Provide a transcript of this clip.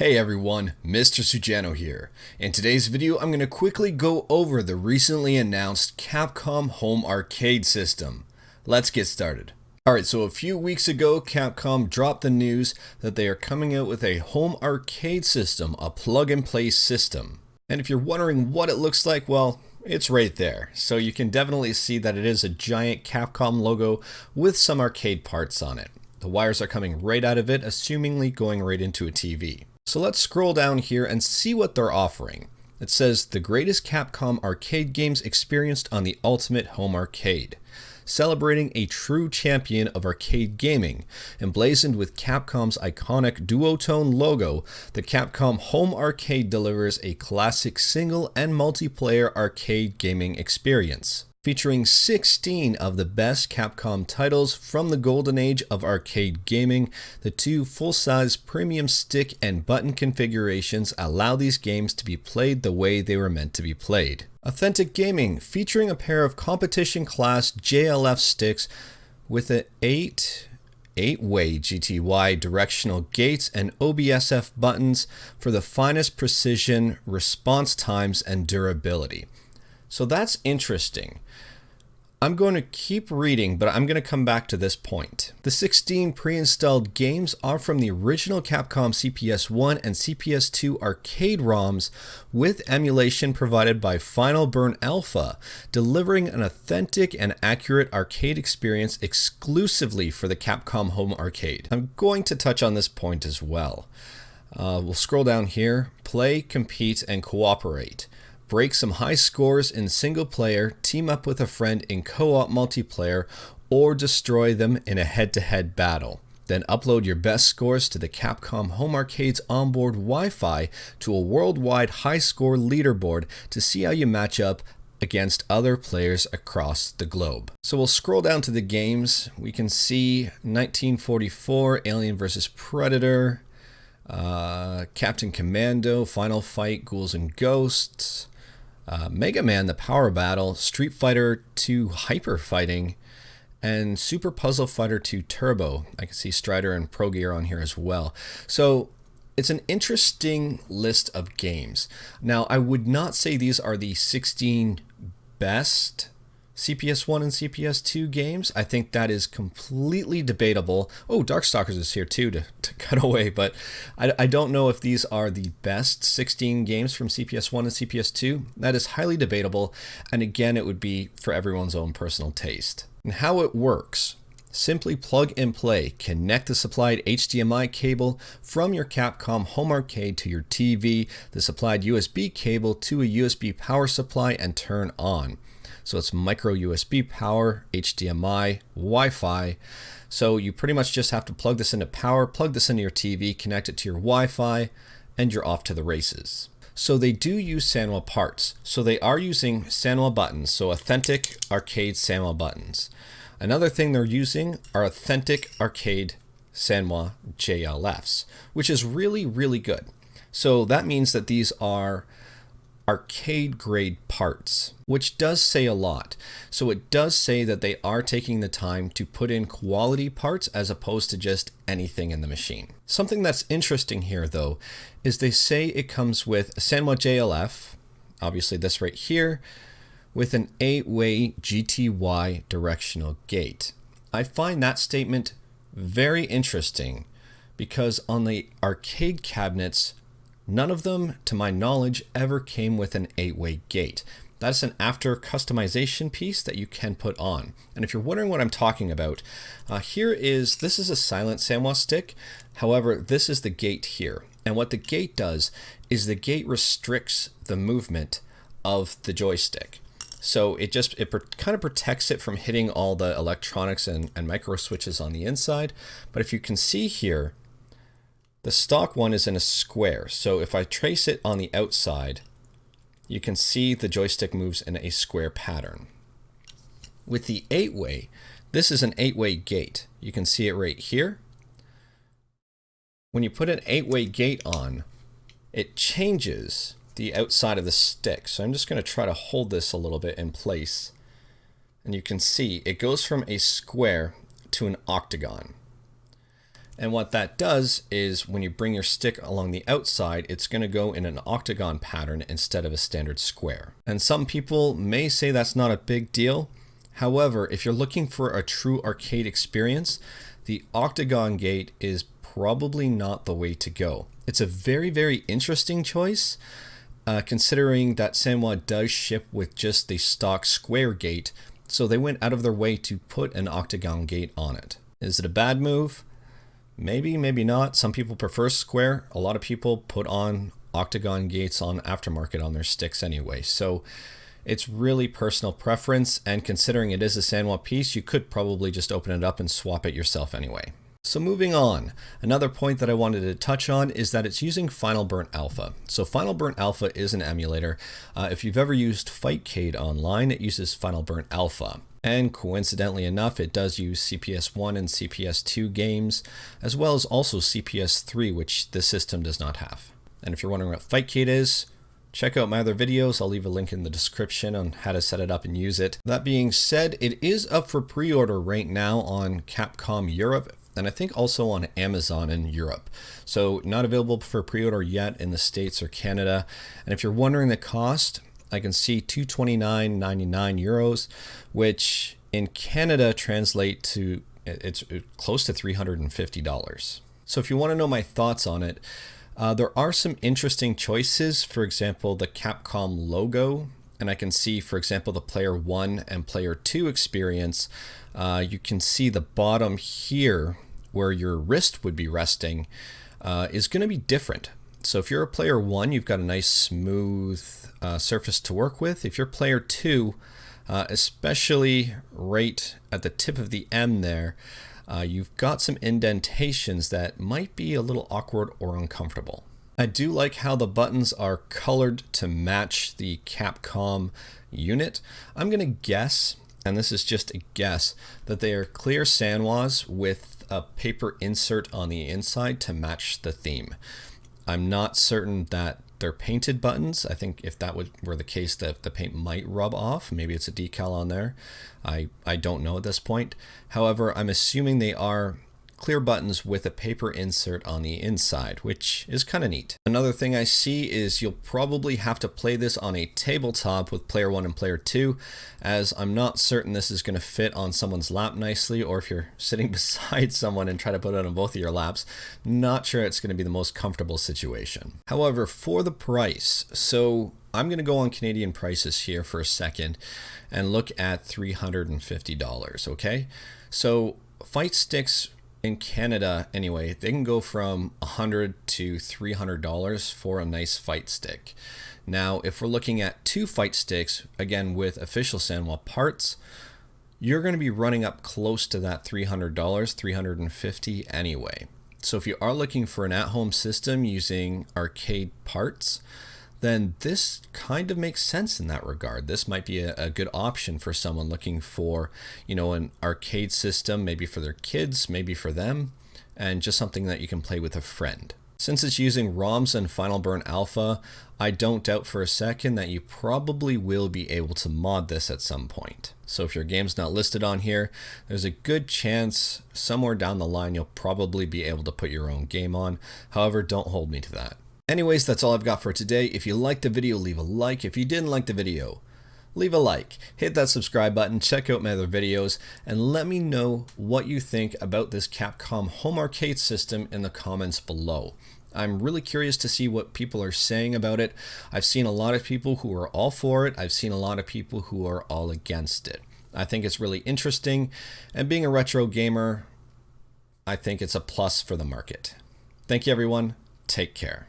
Hey everyone, Mr. Sujano here. In today's video, I'm going to quickly go over the recently announced Capcom Home Arcade System. Let's get started. Alright, so a few weeks ago, Capcom dropped the news that they are coming out with a home arcade system, a plug-and-play system. And if you're wondering what it looks like, well, it's right there. So you can definitely see that it is a giant Capcom logo with some arcade parts on it. The wires are coming right out of it, assumingly going right into a TV. So let's scroll down here and see what they're offering. It says, the greatest Capcom arcade games experienced on the ultimate home arcade. Celebrating a true champion of arcade gaming. Emblazoned with Capcom's iconic duotone logo, the Capcom Home Arcade delivers a classic single and multiplayer arcade gaming experience. Featuring 16 of the best Capcom titles from the golden age of arcade gaming, the two full-size premium stick and button configurations allow these games to be played the way they were meant to be played. Authentic gaming, featuring a pair of competition-class JLF sticks with an 8-way GTY directional gates and OBSF buttons for the finest precision, response times, and durability. So that's interesting. I'm going to keep reading, but I'm going to come back to this point. The 16 pre-installed games are from the original Capcom CPS-1 and CPS-2 arcade ROMs with emulation provided by Final Burn Alpha, delivering an authentic and accurate arcade experience exclusively for the Capcom Home Arcade. I'm going to touch on this point as well. We'll scroll down here. Play, compete, and cooperate. Break some high scores in single player, team up with a friend in co-op multiplayer, or destroy them in a head-to-head battle. Then upload your best scores to the Capcom Home Arcade's onboard Wi-Fi to a worldwide high score leaderboard to see how you match up against other players across the globe. So we'll scroll down to the games. We can see 1944, Alien vs. Predator, Captain Commando, Final Fight, Ghouls and Ghosts, Mega Man, the Power Battle, Street Fighter 2 Hyper Fighting, and Super Puzzle Fighter 2 Turbo. I can see Strider and Pro Gear on here as well. So it's an interesting list of games. Now, I would not say these are the 16 best CPS-1 and CPS-2 games. I think that is completely debatable. Oh, Darkstalkers is here too to cut away, but I don't know if these are the best 16 games from CPS-1 and CPS-2. That is highly debatable, and again, it would be for everyone's own personal taste. And how it works. Simply plug and play. Connect the supplied HDMI cable from your Capcom Home Arcade to your TV, the supplied USB cable to a USB power supply, and turn on. So it's micro USB power, HDMI, Wi-Fi. So you pretty much just have to plug this into power, plug this into your TV, connect it to your Wi-Fi, and you're off to the races. So they do use Sanwa parts. So they are using Sanwa buttons, so authentic arcade Sanwa buttons. Another thing they're using are authentic arcade Sanwa JLFs, which is really, really good. So that means that these are arcade grade parts, which does say a lot. So it does say that they are taking the time to put in quality parts as opposed to just anything in the machine. Something that's interesting here though is they say it comes with a Sanwa JLF, obviously this right here, with an 8-way GTY directional gate. I find that statement very interesting because on the arcade cabinets, none of them, to my knowledge, ever came with an 8-way gate. That's an after customization piece that you can put on. And if you're wondering what I'm talking about, this is a silent Sanwa stick. However, this is the gate here. And what the gate does is the gate restricts the movement of the joystick. So it kind of protects it from hitting all the electronics and micro switches on the inside. But if you can see here, the stock one is in a square, so if I trace it on the outside, you can see the joystick moves in a square pattern. With the 8-way, this is an 8-way gate. You can see it right here. When you put an 8-way gate on, it changes the outside of the stick. So I'm just going to try to hold this a little bit in place. And you can see it goes from a square to an octagon. And what that does is when you bring your stick along the outside, it's going to go in an octagon pattern instead of a standard square. And some people may say that's not a big deal. However, if you're looking for a true arcade experience, the octagon gate is probably not the way to go. It's a very, very interesting choice, considering that Sanwa does ship with just the stock square gate, so they went out of their way to put an octagon gate on it. Is it a bad move? Maybe, maybe not. Some people prefer square. A lot of people put on octagon gates on aftermarket on their sticks anyway. So it's really personal preference, and considering it is a Sanwa piece, you could probably just open it up and swap it yourself anyway. So moving on, another point that I wanted to touch on is that it's using Final Burn Alpha. So Final Burn Alpha is an emulator. If you've ever used Fightcade online, it uses Final Burn Alpha. And coincidentally enough, it does use CPS 1 and CPS 2 games, as well as also CPS 3, which this system does not have. And if you're wondering what Fightcade is, check out my other videos. I'll leave a link in the description on how to set it up and use it. That being said, it is up for pre-order right now on Capcom Europe, and I think also on Amazon in Europe. So not available for pre-order yet in the States or Canada. And if you're wondering the cost, I can see €229.99, which in Canada translate to, it's close to $350. So if you want to know my thoughts on it, there are some interesting choices. For example, the Capcom logo, and I can see, for example, the player 1 and player 2 experience. You can see the bottom here where your wrist would be resting is going to be different. So if you're a player 1, you've got a nice smooth surface to work with. If you're player 2, especially right at the tip of the M there, you've got some indentations that might be a little awkward or uncomfortable. I do like how the buttons are colored to match the Capcom unit. I'm going to guess, and this is just a guess, that they are clear Sanwas with a paper insert on the inside to match the theme. I'm not certain that they're painted buttons. I think if that were the case, that the paint might rub off. Maybe it's a decal on there. I don't know at this point. However, I'm assuming they are clear buttons with a paper insert on the inside, which is kind of neat. Another thing I see is you'll probably have to play this on a tabletop with player 1 and player 2, as I'm not certain this is going to fit on someone's lap nicely, or if you're sitting beside someone and try to put it on both of your laps, not sure it's going to be the most comfortable situation. However, for the price, so I'm going to go on Canadian prices here for a second and look at $350, okay? So fight sticks in Canada, anyway, they can go from $100 to $300 for a nice fight stick. Now, if we're looking at 2 fight sticks, again with official Sanwa parts, you're going to be running up close to that $300, $350 anyway. So if you are looking for an at-home system using arcade parts, then this kind of makes sense in that regard. This might be a good option for someone looking for, you know, an arcade system, maybe for their kids, maybe for them, and just something that you can play with a friend. Since it's using ROMs and Final Burn Alpha, I don't doubt for a second that you probably will be able to mod this at some point. So if your game's not listed on here, there's a good chance somewhere down the line you'll probably be able to put your own game on. However, don't hold me to that. Anyways, that's all I've got for today. If you liked the video, leave a like. If you didn't like the video, leave a like. Hit that subscribe button, check out my other videos, and let me know what you think about this Capcom Home Arcade System in the comments below. I'm really curious to see what people are saying about it. I've seen a lot of people who are all for it. I've seen a lot of people who are all against it. I think it's really interesting, and being a retro gamer, I think it's a plus for the market. Thank you, everyone. Take care.